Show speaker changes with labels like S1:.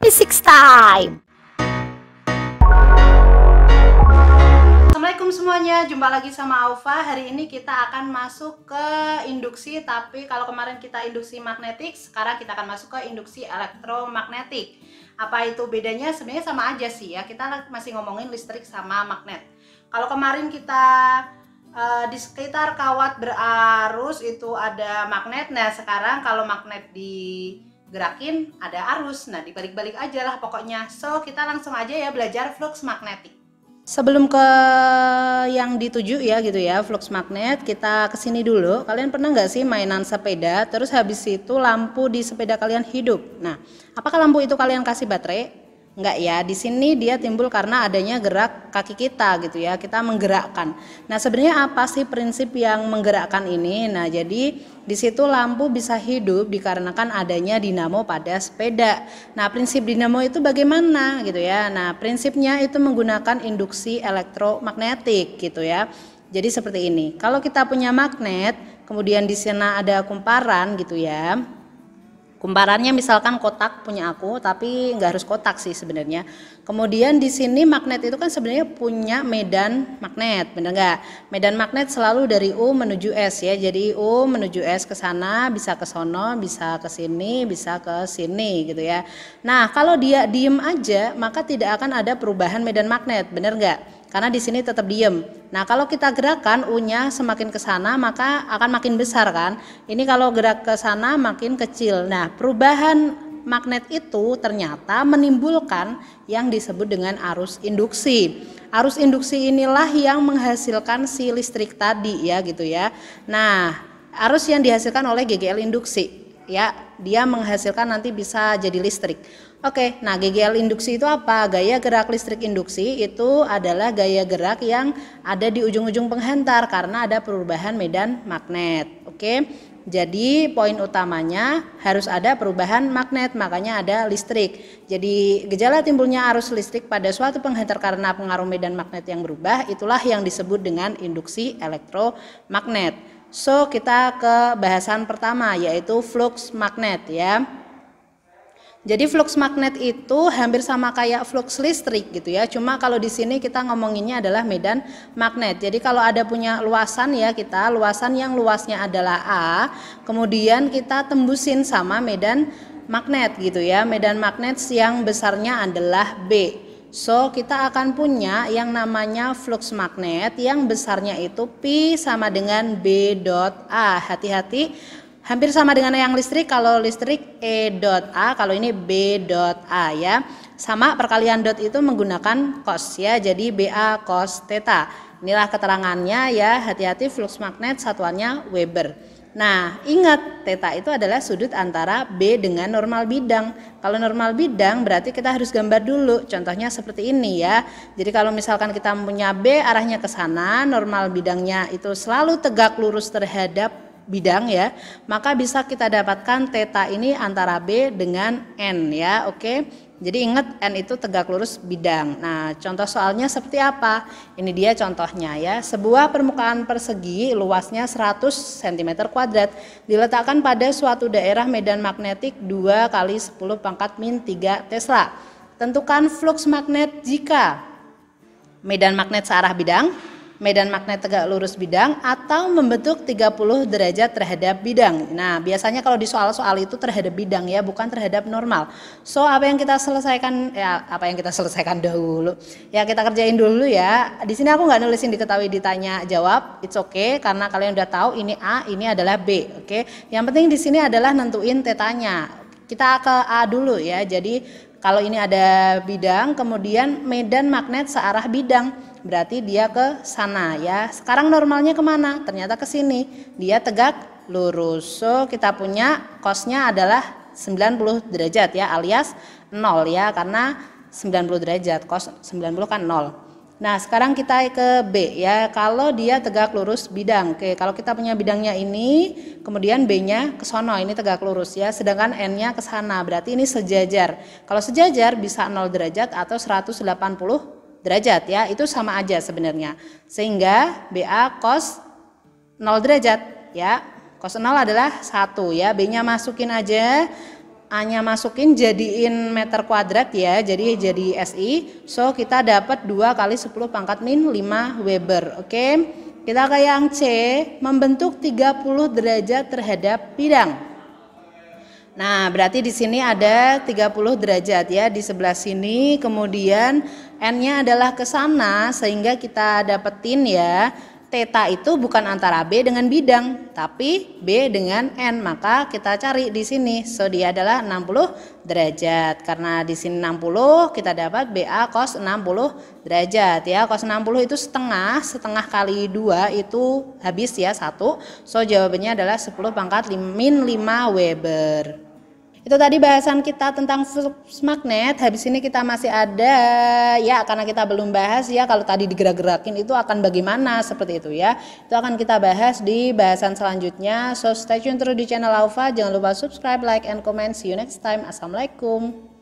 S1: Physics time.
S2: Assalamualaikum semuanya, jumpa lagi sama Aufa. Hari ini kita akan masuk ke induksi, tapi kalau kemarin kita induksi magnetik, sekarang kita akan masuk ke induksi elektromagnetik. Apa itu bedanya? Sebenarnya sama aja sih ya, kita masih ngomongin listrik sama magnet. Kalau kemarin kita di sekitar kawat berarus itu ada magnet, nah sekarang kalau magnet digerakin ada arus, nah dibalik-balik aja lah pokoknya. So kita langsung aja ya belajar flux magnetik. Sebelum ke yang dituju ya gitu ya, flux magnet, kita kesini dulu. Kalian pernah nggak sih mainan sepeda, terus habis itu lampu di sepeda kalian hidup? Nah, apakah lampu itu kalian kasih baterai? Enggak ya, di sini dia timbul karena adanya gerak kaki kita gitu ya, kita menggerakkan. Nah sebenarnya apa sih prinsip yang menggerakkan ini? Nah jadi di situ lampu bisa hidup dikarenakan adanya dinamo pada sepeda. Nah prinsip dinamo itu bagaimana gitu ya? Nah prinsipnya itu menggunakan induksi elektromagnetik gitu ya. Jadi seperti ini, kalau kita punya magnet, kemudian di sana ada kumparan gitu ya. Kumparannya misalkan kotak punya aku, tapi nggak harus kotak sih sebenarnya. Kemudian di sini magnet itu kan sebenarnya punya medan magnet, bener nggak? Medan magnet selalu dari U menuju S ya. Jadi U menuju S ke sana, bisa ke sono, bisa ke sini, bisa ke sini gitu ya. Nah kalau dia diem aja, maka tidak akan ada perubahan medan magnet, bener nggak? Karena di sini tetap diem. Nah kalau kita gerakan U-nya semakin ke sana maka akan makin besar kan. Ini kalau gerak ke sana makin kecil. Nah perubahan magnet itu ternyata menimbulkan yang disebut dengan arus induksi. Arus induksi inilah yang menghasilkan si listrik tadi ya gitu ya. Nah arus yang dihasilkan oleh GGL induksi ya, dia menghasilkan nanti bisa jadi listrik. Oke, nah GGL induksi itu apa? Gaya gerak listrik induksi itu adalah gaya gerak yang ada di ujung-ujung penghantar karena ada perubahan medan magnet. Oke, jadi poin utamanya harus ada perubahan magnet, makanya ada listrik. Jadi gejala timbulnya arus listrik pada suatu penghantar karena pengaruh medan magnet yang berubah, itulah yang disebut dengan induksi elektromagnet. So kita ke bahasan pertama yaitu flux magnet ya. Jadi flux magnet itu hampir sama kayak flux listrik gitu ya. Cuma kalau di sini kita ngomonginnya adalah medan magnet. Jadi kalau ada punya luasan ya kita, luasan yang luasnya adalah A, kemudian kita tembusin sama medan magnet gitu ya. Medan magnet yang besarnya adalah B. So kita akan punya yang namanya flux magnet yang besarnya itu Pi sama dengan B dot A. Hati-hati. Hampir sama dengan yang listrik, kalau listrik E dot A, kalau ini B dot A ya. Sama perkalian dot itu menggunakan cos ya, jadi BA cos theta. Inilah keterangannya ya, hati-hati flux magnet satuannya Weber. Nah ingat theta itu adalah sudut antara B dengan normal bidang. Kalau normal bidang berarti kita harus gambar dulu, contohnya seperti ini ya. Jadi kalau misalkan kita punya B arahnya ke sana, normal bidangnya itu selalu tegak lurus terhadap bidang ya, maka bisa kita dapatkan theta ini antara B dengan N ya. Oke, jadi ingat N itu tegak lurus bidang. Nah contoh soalnya seperti apa? Ini dia contohnya ya. Sebuah permukaan persegi luasnya 100 cm kuadrat diletakkan pada suatu daerah medan magnetik 2 kali 10 pangkat min 3 Tesla. Tentukan flux magnet jika medan magnet searah bidang, medan magnet tegak lurus bidang, atau membentuk 30 derajat terhadap bidang. Nah biasanya kalau di soal-soal itu terhadap bidang ya, bukan terhadap normal. So apa yang kita selesaikan ya, apa yang kita selesaikan dahulu ya, kita kerjain dulu ya. Di sini aku nggak nulisin diketahui ditanya jawab, it's okay karena kalian udah tahu ini A, ini adalah B. Oke, yang penting di sini adalah nentuin tetanya. Kita ke A dulu ya. Jadi kalau ini ada bidang, kemudian medan magnet searah bidang, berarti dia ke sana ya. Sekarang normalnya kemana? Ternyata ke sini. Dia tegak lurus. So kita punya cosnya adalah 90 derajat ya, alias 0 ya, karena 90 derajat, cos 90 kan 0. Nah sekarang kita ke B ya, kalau dia tegak lurus bidang. Oke, kalau kita punya bidangnya ini, kemudian B-nya ke sono, ini tegak lurus ya, sedangkan N-nya ke sana, berarti ini sejajar. Kalau sejajar bisa 0 derajat atau 180 derajat ya, itu sama aja sebenarnya. Sehingga BA cos 0 derajat ya, cos 0 adalah 1 ya, B-nya masukin aja. A-nya masukin jadiin meter kuadrat ya, jadi SI. So kita dapat 2 kali 10 pangkat min 5 Weber. Oke. Kita ke yang C, membentuk 30 derajat terhadap bidang. Nah, berarti di sini ada 30 derajat ya di sebelah sini, kemudian N-nya adalah ke sana sehingga kita dapetin ya. Theta itu bukan antara B dengan bidang, tapi B dengan N. Maka kita cari di sini. So dia adalah 60 derajat. Karena di sini 60, kita dapat BA cos 60 derajat ya. Cos 60 itu setengah kali 2 itu habis ya 1. So jawabannya adalah 10 pangkat min 5 Weber. Itu tadi bahasan kita tentang flux magnet. Habis ini kita masih ada ya, karena kita belum bahas ya kalau tadi digerak-gerakin itu akan bagaimana seperti itu ya. Itu akan kita bahas di bahasan selanjutnya. So stay tune terus di channel Aufa. Jangan lupa subscribe, like, and comment. See you next time. Assalamualaikum.